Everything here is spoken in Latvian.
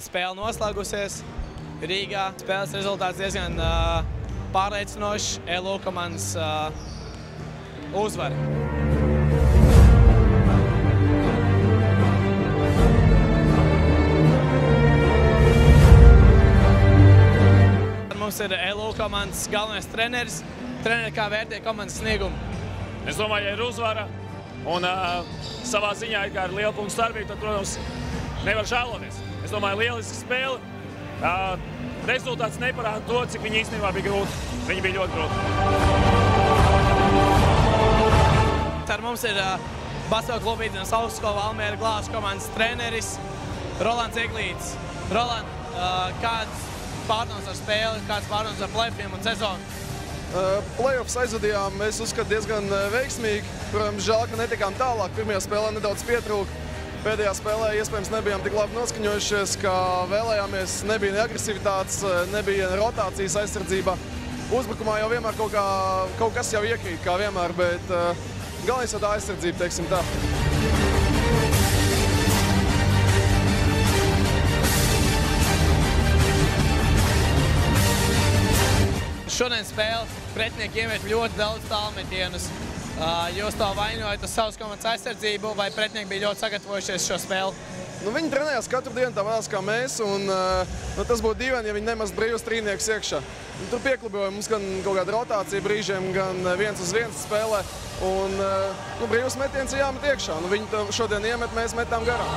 spēle noslēgusies Rīgā. Spēles rezultāts diezgan pārliecinošs, ELU komandas uzvara. Mums ir ELU komandas galvenais treneris. Treneri, kā vērtē komandas sniegumu? Es domāju, ja ir uzvara un savā ziņā ir liela punktu starpība, tad, protams, nevar žēloties. Es domāju, lieliski spēle. Rezultāts neparāda to, cik viņi īstenībā bija grūti. Viņi bija ļoti grūti. Ar mums ir Basketbola klubīdienas augstskola Valmiera Glāžu komandas treneris Rolands Eglītis. Roland, kāds pārdoms ar spēli, kāds pārdoms ar play-offiem un sezonu? Play-offs aizvadījām, es uzskatu, diezgan veiksmīgi. Protams, žēl, ka netikām tālāk. Pirmajā spēlē nedaudz pietrūka. Pēdējā spēlē iespējams nebijām tik labi noskaņojušies, kā vēlējāmies. Nebija ne agresivitātes, nebija rotācijas aizsardzībā. Uzbrukumā jau vienmēr kaut kas jau iekrīt, kā vienmēr, bet galvenais jau tā aizsardzība, teiksim tā. Šodien spēle pretinieki iemet ļoti daudz tālmetienus. Jūs to vainojat uz savas komandas aizsardzību, vai pretinieki bija ļoti sagatavojušies šo spēli? Viņi trenējās katru dienu tāpēc kā mēs, un tas būtu dīvaini, ja viņi nemaz brīvus trīniekus iekšā. Tur piekluboja mums gan kaut kāda rotācija brīžiem, gan 1-uz-1 spēlē, un brīvus metiens ir jāmet iekšā. Viņi šodien iemet, mēs metām garām.